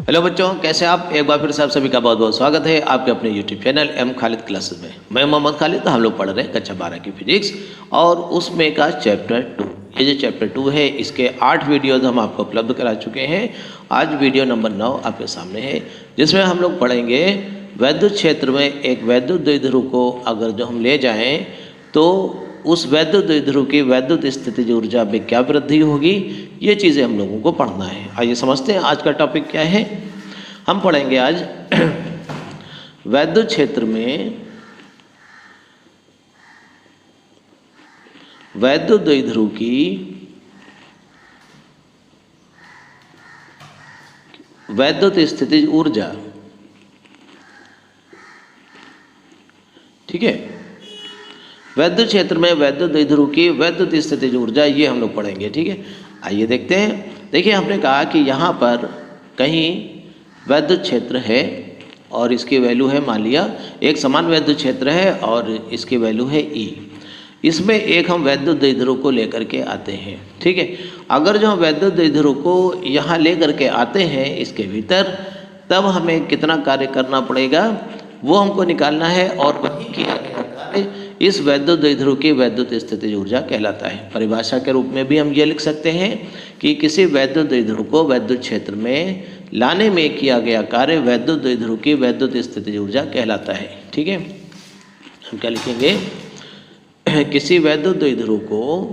Hello बच्चों, कैसे आप? एक बार फिर से आप सभी का बहुत बहुत स्वागत है आपके अपने YouTube channel M Khalid classes में। मैं मोहम्मद खालिद। हम लोग पढ़ रहे हैं कक्षा 12 की फिजिक्स और उसमें का चैप्टर 2। ये जो चैप्टर 2 है इसके 8 वीडियोज हम आपको उपलब्ध करा चुके हैं। आज वीडियो नंबर 9 आपके सामने है, जिसमें हम लोग पढ़ेंगे वैद्युत क्षेत्र में एक वैद्युत द्विध्रुव को अगर जो हम ले जाएँ तो उस वैद्युत द्विध्रुव की वैद्युत स्थितिज ऊर्जा में क्या वृद्धि होगी, ये चीज़ें हम लोगों को पढ़ना है। आइए समझते हैं आज का टॉपिक क्या है। हम पढ़ेंगे आज वैद्युत क्षेत्र में वैद्युत द्विध्रुव की वैद्युत स्थितिज ऊर्जा। ठीक है, वैद्युत क्षेत्र में वैद्युत द्विध्रुव की वैद्युत स्थितिज ऊर्जा, ये हम लोग पढ़ेंगे। ठीक है, आइए देखते हैं। देखिए, हमने कहा कि यहाँ पर कहीं वैद्युत क्षेत्र है और इसकी वैल्यू है, मान लिया एक समान वैद्युत क्षेत्र है और इसकी वैल्यू है E। इसमें एक हम वैद्युत द्विध्रुव को लेकर के आते हैं। ठीक है, अगर जो हम वैद्युत द्विध्रुव को यहाँ लेकर के आते हैं इसके भीतर, तब हमें कितना कार्य करना पड़ेगा वो हमको निकालना है और वही किया गया कार्य इस वैद्युत द्विध्रुव की वैद्युत स्थितिज ऊर्जा कहलाता है। परिभाषा के रूप में भी हम ये लिख सकते हैं कि किसी वैद्युत द्विध्रुव को वैद्युत क्षेत्र में लाने में किया गया कार्य वैद्युत द्विध्रुव की वैद्युत स्थितिज ऊर्जा कहलाता है। ठीक है, हम क्या लिखेंगे? किसी वैद्युत द्विध्रुव को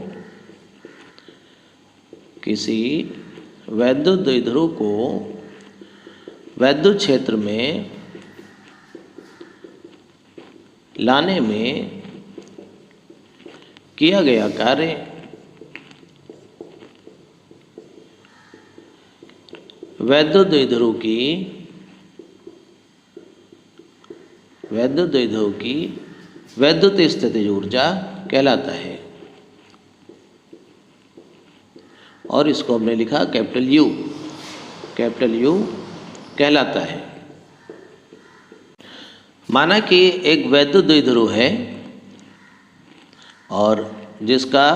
वैद्युत क्षेत्र में लाने में किया गया कार्य वैद्युत द्विध्रुव की वैद्युत स्थितिज ऊर्जा कहलाता है। और इसको हमने लिखा कैपिटल यू कहलाता है। माना कि एक वैद्युत द्विध्रुव है और जिसका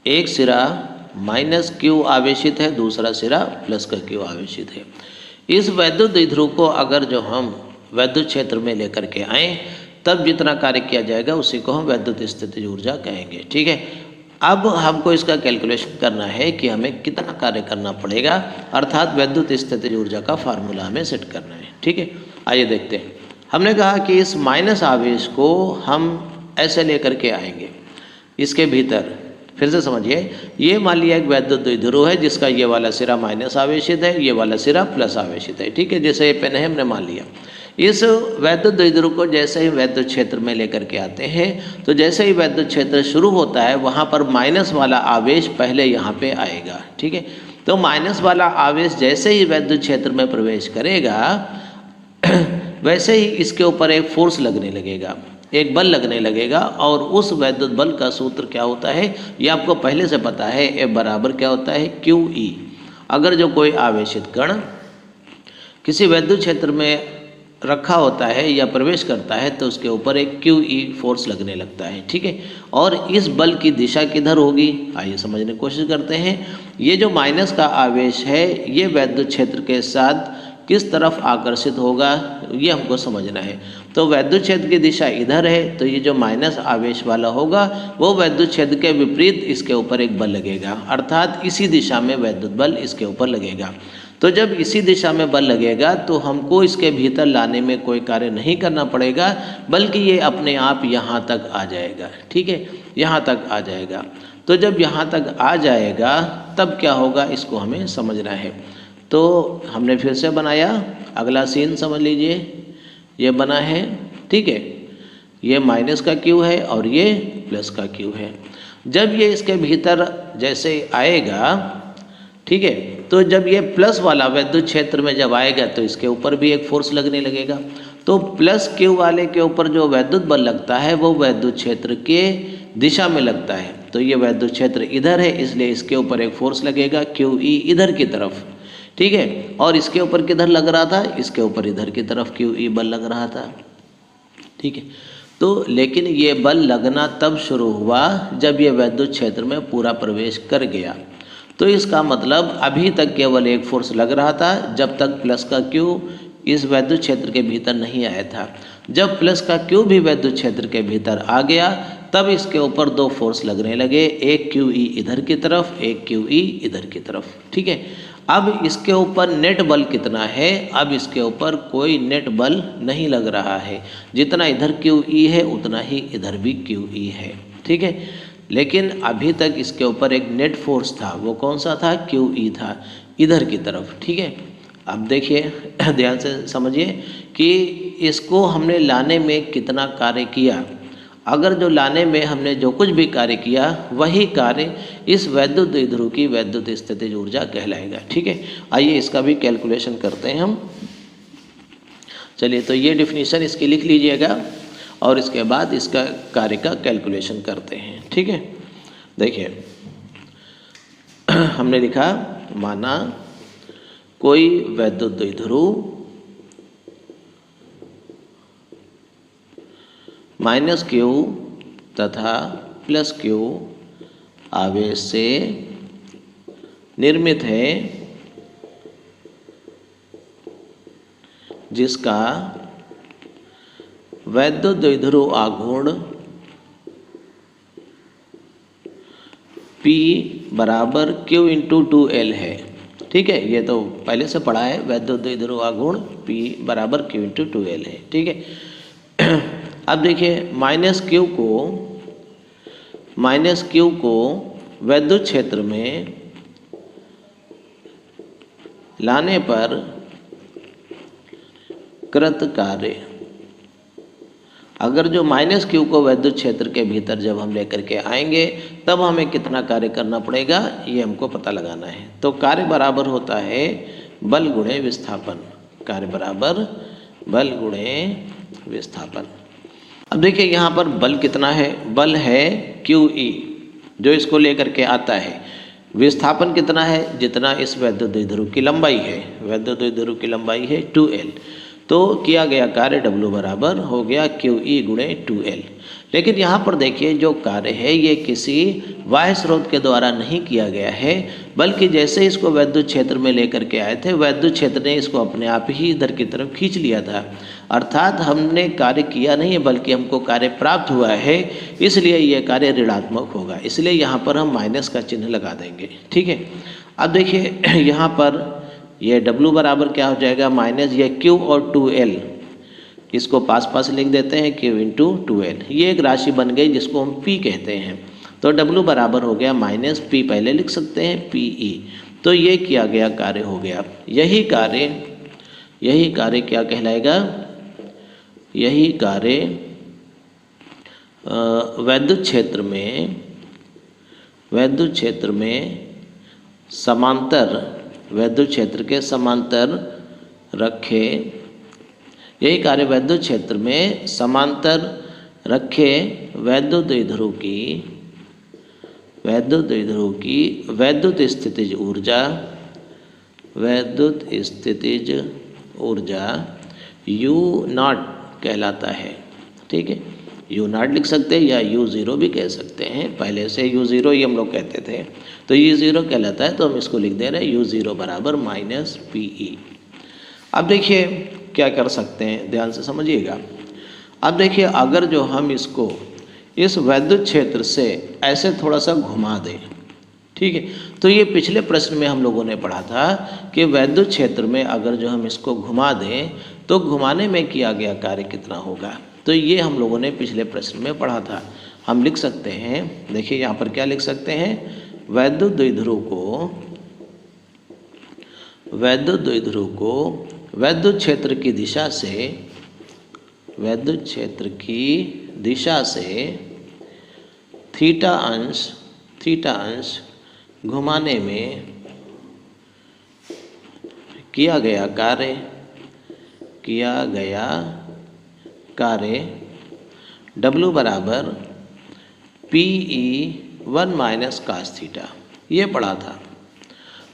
एक सिरा -Q आवेशित है, दूसरा सिरा +Q आवेशित है। इस वैद्युत द्विध्रुव को अगर जो हम वैद्युत क्षेत्र में लेकर के आए तब जितना कार्य किया जाएगा उसी को हम वैद्युत स्थितिज ऊर्जा कहेंगे। ठीक है, अब हमको इसका कैलकुलेशन करना है कि हमें कितना कार्य करना पड़ेगा, अर्थात वैद्युत स्थितिज ऊर्जा का फार्मूला हमें सेट करना है। ठीक है, आइए देखते हैं। हमने कहा कि इस माइनस आवेश को हम ऐसे लेकर के आएंगे इसके भीतर। फिर से समझिए, ये मान लिया एक वैद्युत द्विध्रुव है जिसका ये वाला सिरा माइनस आवेशित है, ये वाला सिरा प्लस आवेशित है। ठीक है, जैसे ये पेन है हमने मान लिया। इस वैद्युत द्विध्रुव को जैसे ही वैद्युत क्षेत्र में लेकर के आते हैं तो जैसे ही वैद्युत क्षेत्र शुरू होता है वहाँ पर माइनस वाला आवेश पहले यहाँ पे आएगा। ठीक है, तो माइनस वाला आवेश जैसे ही वैद्युत क्षेत्र में प्रवेश करेगा वैसे ही इसके ऊपर एक फोर्स लगने लगेगा, एक बल लगने लगेगा। और उस वैद्युत बल का सूत्र क्या होता है ये आपको पहले से पता है। F बराबर क्या होता है? QE। अगर जो कोई आवेशित कण किसी वैद्युत क्षेत्र में रखा होता है या प्रवेश करता है तो उसके ऊपर एक QE फोर्स लगने लगता है। ठीक है, और इस बल की दिशा किधर होगी, आइए समझने की कोशिश करते हैं। ये जो माइनस का आवेश है ये वैद्युत क्षेत्र के साथ किस तरफ आकर्षित होगा ये हमको समझना है। तो वैद्युत क्षेत्र की दिशा इधर है, तो ये जो माइनस आवेश वाला होगा वो वैद्युत क्षेत्र के विपरीत इसके ऊपर एक बल लगेगा, अर्थात इसी दिशा में वैद्युत बल इसके ऊपर लगेगा। तो जब इसी दिशा में बल लगेगा तो हमको इसके भीतर लाने में कोई कार्य नहीं करना पड़ेगा, बल्कि ये अपने आप यहाँ तक आ जाएगा। ठीक है, यहाँ तक आ जाएगा। तो जब यहाँ तक आ जाएगा तब क्या होगा इसको हमें समझना है। तो हमने फिर से बनाया, अगला सीन समझ लीजिए, ये बना है। ठीक है, ये माइनस का Q है और ये प्लस का Q है। जब ये इसके भीतर जैसे आएगा, ठीक है, तो जब ये प्लस वाला वैद्युत क्षेत्र में जब आएगा तो इसके ऊपर भी एक फोर्स लगने लगेगा। तो +Q वाले के ऊपर जो वैद्युत बल लगता है वो वैद्युत क्षेत्र के दिशा में लगता है। तो ये वैद्युत क्षेत्र इधर है, इसलिए इसके ऊपर एक फोर्स लगेगा QE इधर की तरफ। ठीक है, और इसके ऊपर किधर लग रहा था? इसके ऊपर इधर की तरफ QE बल लग रहा था। ठीक है, तो लेकिन ये बल लगना तब शुरू हुआ जब ये वैद्युत क्षेत्र में पूरा प्रवेश कर गया। तो इसका मतलब अभी तक केवल एक फोर्स लग रहा था जब तक प्लस का क्यू इस वैद्युत क्षेत्र के भीतर नहीं आया था। जब प्लस का क्यू भी वैद्युत क्षेत्र के भीतर आ गया तब इसके ऊपर दो फोर्स लगने लगे, एक क्यू ई इधर की तरफ, एक क्यू ई इधर की तरफ। ठीक है, अब इसके ऊपर नेट बल कितना है? अब इसके ऊपर कोई नेट बल नहीं लग रहा है, जितना इधर क्यू ई है उतना ही इधर भी क्यू ई है। ठीक है, लेकिन अभी तक इसके ऊपर एक नेट फोर्स था, वो कौन सा था? क्यू ई था, इधर की तरफ। ठीक है, अब देखिए ध्यान से समझिए कि इसको हमने लाने में कितना कार्य किया। अगर जो लाने में हमने जो कुछ भी कार्य किया वही कार्य इस वैद्युत द्विध्रुव की वैद्युत स्थितिज ऊर्जा कहलाएगा। ठीक है, आइए इसका भी कैलकुलेशन करते हैं हम। चलिए, तो ये डिफिनीशन इसकी लिख लीजिएगा और इसके बाद इसका कार्य का कैलकुलेशन करते हैं। ठीक है, देखिए हमने लिखा, माना कोई वैद्युत द्विध्रुव माइनस क्यू तथा प्लस क्यू आवेश से निर्मित है, जिसका वैद्युत द्विध्रुव आघूर्ण P बराबर Q इंटू 2L है। ठीक है, ये तो पहले से पढ़ा है, वैद्युत द्विध्रुव आघूर्ण P बराबर Q इंटू 2L है। ठीक है, अब देखिए माइनस क्यू को वैद्युत क्षेत्र में लाने पर कृत कार्य, अगर जो माइनस क्यू को वैद्युत क्षेत्र के भीतर जब हम लेकर के आएंगे तब हमें कितना कार्य करना पड़ेगा, ये हमको पता लगाना है। तो कार्य बराबर होता है बल गुणे विस्थापन, कार्य बराबर बल गुणे विस्थापन। अब देखिए यहाँ पर बल कितना है? बल है क्यू ई जो इसको लेकर के आता है। विस्थापन कितना है? जितना इस वैद्युत द्विध्रुव की लंबाई है, वैद्युत द्विध्रुव की लंबाई है 2L। तो किया गया कार्य W बराबर हो गया क्यू ई गुणे 2L। लेकिन यहाँ पर देखिए जो कार्य है ये किसी बाह्य स्रोत के द्वारा नहीं किया गया है, बल्कि जैसे इसको वैद्युत क्षेत्र में लेकर के आए थे वैद्युत क्षेत्र ने इसको अपने आप ही इधर की तरफ खींच लिया था। अर्थात हमने कार्य किया नहीं है बल्कि हमको कार्य प्राप्त हुआ है, इसलिए यह कार्य ऋणात्मक होगा। इसलिए यहाँ पर हम माइनस का चिन्ह लगा देंगे। ठीक है, अब देखिए यहाँ पर ये W बराबर क्या हो जाएगा? माइनस ये Q और 2L, इसको पास पास लिख देते हैं, Q इंटू 2L। ये एक राशि बन गई जिसको हम P कहते हैं। तो W बराबर हो गया माइनस P, पहले लिख सकते हैं PE। तो ये किया गया कार्य हो गया। यही कार्य क्या कहलाएगा? यही कार्य वैद्युत क्षेत्र में समांतर, वैद्युत क्षेत्र के समांतर रखे, यही कार्य वैद्युत क्षेत्र में समांतर रखे वैद्युत द्विध्रुव की वैद्युत स्थितिज ऊर्जा U0 कहलाता है। ठीक है, U0 लिख सकते हैं या U0 भी कह सकते हैं, पहले से U0 ही हम लोग कहते थे, तो U0 कहलाता है, तो हम इसको लिख दे रहे हैं U0 बराबर माइनस PE। अब देखिए क्या कर सकते हैं, ध्यान से समझिएगा। अब देखिए अगर जो हम इसको इस वैद्युत क्षेत्र से ऐसे थोड़ा सा घुमा दें, ठीक है, तो ये पिछले प्रश्न में हम लोगों ने पढ़ा था कि वैद्युत क्षेत्र में अगर जो हम इसको घुमा दें तो घुमाने में किया गया कार्य कितना होगा, तो ये हम लोगों ने पिछले प्रश्न में पढ़ा था। हम लिख सकते हैं, देखिए यहाँ पर क्या लिख सकते हैं, वैद्युत द्विध्रुव को वैद्युत क्षेत्र की दिशा से थीटा अंश घुमाने में किया गया कार्य W बराबर PE1 माइनस कास थीटा, ये पढ़ा था।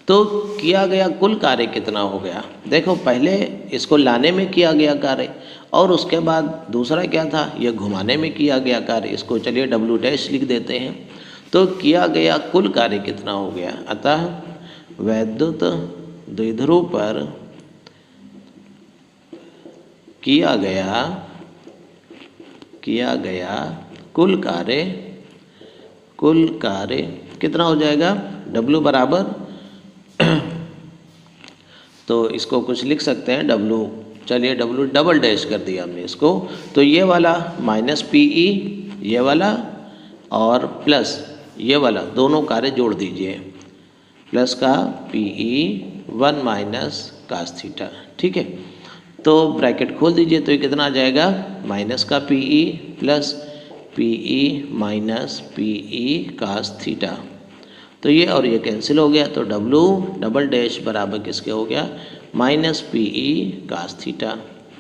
तो किया गया कुल कार्य कितना हो गया? देखो पहले इसको लाने में किया गया कार्य और उसके बाद दूसरा क्या था, यह घुमाने में किया गया कार्य। इसको चलिए W डैश लिख देते हैं। तो किया गया कुल कार्य कितना हो गया। अतः वैद्युत द्विध्रुव पर किया गया कुल कार्य कितना हो जाएगा। W बराबर तो इसको कुछ लिख सकते हैं W, चलिए W डबल डैश कर दिया हमने इसको, तो ये वाला माइनस PE ये वाला और प्लस ये वाला दोनों कार्य जोड़ दीजिए, प्लस का PE 1 माइनस कास थीटा। ठीक है, तो ब्रैकेट खोल दीजिए तो ये कितना आ जाएगा, माइनस का PE plus PE minus PE cos theta. तो ये और ये कैंसिल हो गया, तो W डबल डैश बराबर किसके हो गया, माइनस PE कास थीटा।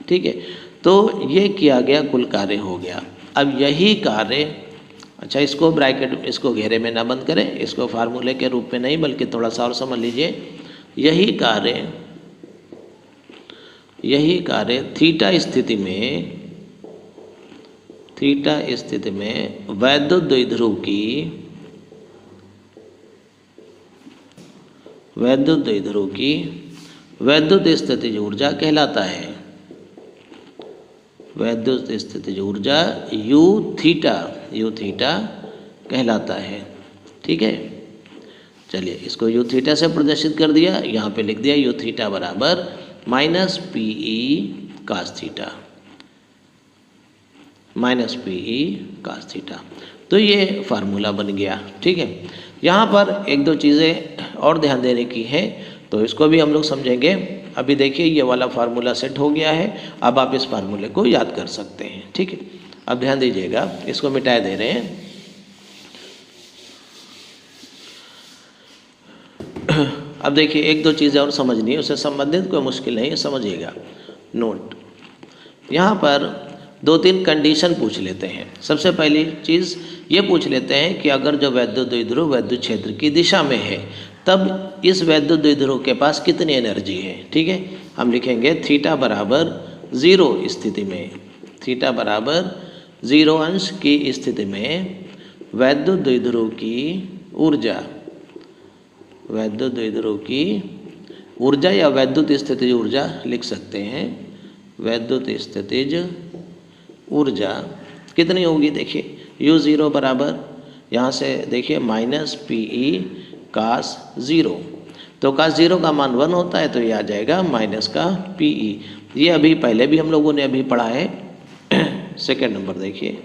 ठीक है, तो ये किया गया कुल कार्य हो गया। अब यही कार्य, अच्छा इसको ब्रैकेट इसको घेरे में ना बंद करें, इसको फार्मूले के रूप में नहीं बल्कि थोड़ा सा और समझ लीजिए। यही कार्य थीटा स्थिति में वैद्युत द्विध्रुव की वैद्युत स्थितिज ऊर्जा कहलाता है। वैद्युत स्थितिज ऊर्जा U थीटा कहलाता है। ठीक है, चलिए इसको U थीटा से प्रदर्शित कर दिया, यहाँ पे लिख दिया U थीटा बराबर माइनस PE कास थीटा, तो ये फार्मूला बन गया। ठीक है, यहाँ पर एक दो चीज़ें और ध्यान देने की है, तो इसको भी हम लोग समझेंगे। अभी देखिए ये वाला फार्मूला सेट हो गया है, अब आप इस फार्मूले को याद कर सकते हैं। ठीक है, अब ध्यान दीजिएगा, इसको मिटा दे रहे हैं। अब देखिए एक दो चीज़ें और समझनी है, उससे संबंधित कोई मुश्किल नहीं है, समझिएगा। नोट, यहाँ पर दो तीन कंडीशन पूछ लेते हैं। सबसे पहली चीज़ ये पूछ लेते हैं कि अगर जो वैद्युत द्विध्रुव विद्युत क्षेत्र की दिशा में है, तब इस वैद्युत द्विध्रुव के पास कितनी एनर्जी है। ठीक है, हम लिखेंगे थीटा बराबर 0 स्थिति में, थीटा बराबर 0 अंश की स्थिति में वैद्युत द्विध्रुव की ऊर्जा या वैद्युत स्थितिज ऊर्जा लिख सकते हैं। वैद्युत स्थितिज ऊर्जा कितनी होगी, देखिए U0 बराबर यहाँ से देखिए माइनस PE कास 0, तो कास 0 का मान 1 होता है, तो ये आ जाएगा माइनस का PE। ये अभी पहले भी हम लोगों ने अभी पढ़ा है। सेकेंड नंबर देखिए,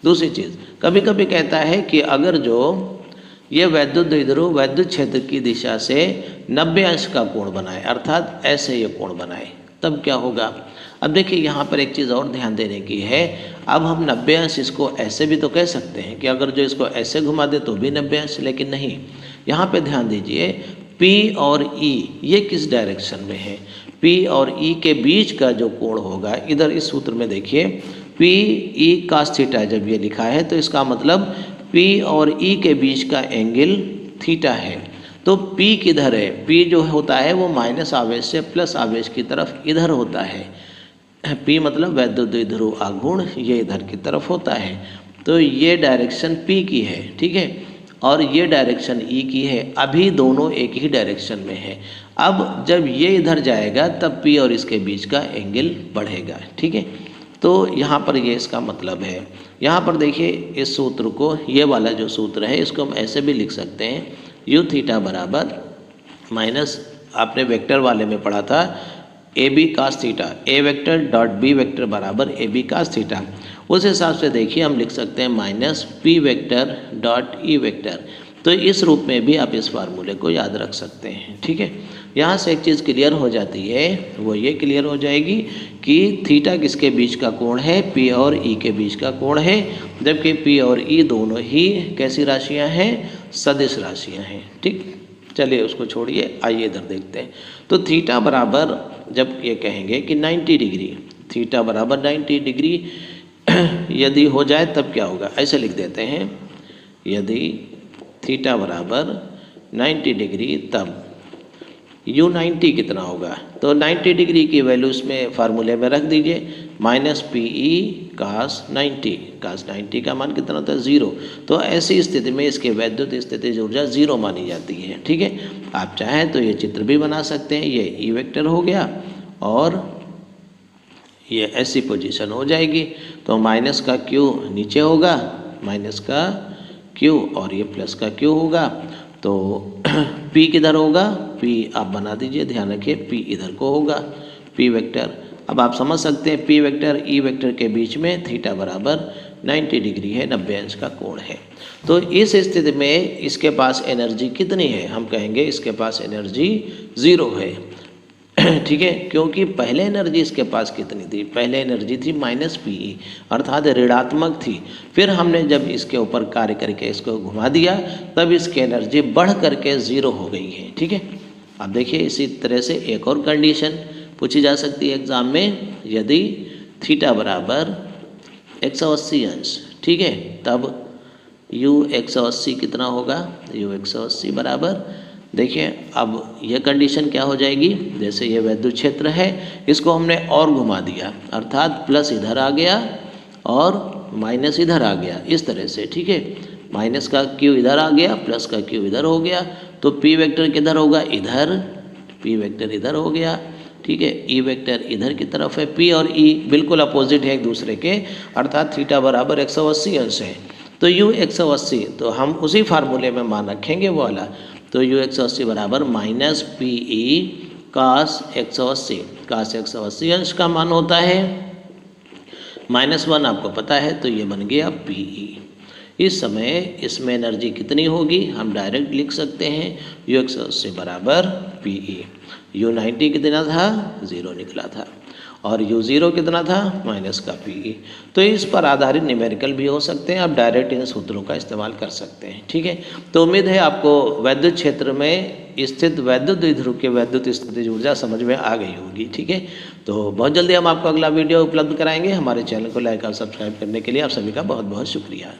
दूसरी चीज़ कभी कभी कहता है कि अगर जो ये वैद्युत द्विध्रुव विद्युत क्षेत्र की दिशा से 90 अंश का कोण बनाए, अर्थात ऐसे ये कोण बनाए, तब क्या होगा। अब देखिए यहाँ पर एक चीज़ और ध्यान देने की है। अब हम 90 अंश इसको ऐसे भी तो कह सकते हैं कि अगर जो इसको ऐसे घुमा दे तो भी 90 अंश, लेकिन नहीं, यहाँ पे ध्यान दीजिए P और E ये किस डायरेक्शन में है। P और E के बीच का जो कोण होगा, इधर इस सूत्र में देखिए PE कास थीटा जब ये लिखा है, तो इसका मतलब P और E के बीच का एंगल थीटा है। तो P किधर है, P जो होता है वो माइनस आवेश से प्लस आवेश की तरफ इधर होता है। P मतलब वैद्युत द्विध्रुव आघूर्ण, ये इधर की तरफ होता है, तो ये डायरेक्शन P की है। ठीक है, और ये डायरेक्शन E की है। अभी दोनों एक ही डायरेक्शन में है। अब जब ये इधर जाएगा तब P और इसके बीच का एंगल बढ़ेगा। ठीक है, तो यहाँ पर ये इसका मतलब है। यहाँ पर देखिए इस सूत्र को, ये वाला जो सूत्र है इसको हम ऐसे भी लिख सकते हैं, U थीटा बराबर माइनस, आपने वेक्टर वाले में पढ़ा था, AB cos theta, A vector dot B vector बराबर AB कास थीटा। उस हिसाब से देखिए हम लिख सकते हैं minus P vector dot E vector. तो इस रूप में भी आप इस फार्मूले को याद रख सकते हैं। ठीक है, यहाँ से एक चीज़ क्लियर हो जाती है, वो ये क्लियर हो जाएगी कि थीटा किसके बीच का कोण है, P और E के बीच का कोण है, जबकि P और E दोनों ही कैसी राशियाँ हैं, सदिश राशियाँ हैं। ठीक, चलिए उसको छोड़िए, आइए इधर देखते हैं। तो थीटा बराबर जब ये कहेंगे कि 90 डिग्री, थीटा बराबर 90 डिग्री यदि हो जाए तब क्या होगा, ऐसे लिख देते हैं, यदि थीटा बराबर 90 डिग्री तब U90 कितना होगा, तो 90 डिग्री की वैल्यू इसमें फार्मूले में रख दीजिए, माइनस PE cos 90 का मान कितना होता है 0। तो ऐसी स्थिति में इसके वैद्युत स्थितिज ऊर्जा 0 मानी जाती है। ठीक है, आप चाहें तो ये चित्र भी बना सकते हैं, ये E वेक्टर हो गया और ये ऐसी पोजीशन हो जाएगी। तो माइनस का Q नीचे होगा, माइनस का Q और ये प्लस का Q होगा। तो P किधर होगा, P आप बना दीजिए, ध्यान रखिए P इधर को होगा, P वेक्टर। अब आप समझ सकते हैं P वेक्टर E वेक्टर के बीच में थीटा बराबर 90 डिग्री है, 90 अंश का कोण है। तो इस स्थिति में इसके पास एनर्जी कितनी है, हम कहेंगे इसके पास एनर्जी 0 है। ठीक है, क्योंकि पहले एनर्जी इसके पास कितनी थी, पहले एनर्जी थी माइनस PE अर्थात ऋणात्मक थी। फिर हमने जब इसके ऊपर कार्य करके इसको घुमा दिया तब इसकी एनर्जी बढ़ करके 0 हो गई है। ठीक है, अब देखिए इसी तरह से एक और कंडीशन पूछी जा सकती है एग्जाम में, यदि थीटा बराबर 180 अंश, ठीक है, तब U 180 कितना होगा, U 180 बराबर, देखिए अब यह कंडीशन क्या हो जाएगी, जैसे ये वैद्युत क्षेत्र है इसको हमने और घुमा दिया अर्थात प्लस इधर आ गया और माइनस इधर आ गया, इस तरह से। ठीक है, माइनस का Q इधर आ गया, प्लस का Q इधर हो गया, तो P वेक्टर किधर होगा, इधर, P वेक्टर इधर हो गया। ठीक है, E वेक्टर इधर की तरफ है, P और E बिल्कुल अपोजिट है एक दूसरे के, अर्थात थीटा बराबर 180 अंश है। तो U 180, तो हम उसी फार्मूले में मान रखेंगे वो वाला, तो U 180 बराबर माइनस PE cos 180, cos 180 अंश का मान होता है -1, आपको पता है, तो ये बन गया PE। इस समय इसमें एनर्जी कितनी होगी, हम डायरेक्ट लिख सकते हैं U 180 बराबर PE। U90 कितना था, 0 निकला था, और U0 कितना था, माइनस का PE। तो इस पर आधारित न्यूमेरिकल भी हो सकते हैं, आप डायरेक्ट इन सूत्रों का इस्तेमाल कर सकते हैं। ठीक है, तो उम्मीद है आपको वैद्युत क्षेत्र में स्थित वैद्युत द्विध्रुव के वैद्युत स्थितिज ऊर्जा समझ में आ गई होगी। ठीक है, तो बहुत जल्दी हम आपको अगला वीडियो उपलब्ध कराएंगे। हमारे चैनल को लाइक और सब्सक्राइब करने के लिए आप सभी का बहुत बहुत शुक्रिया।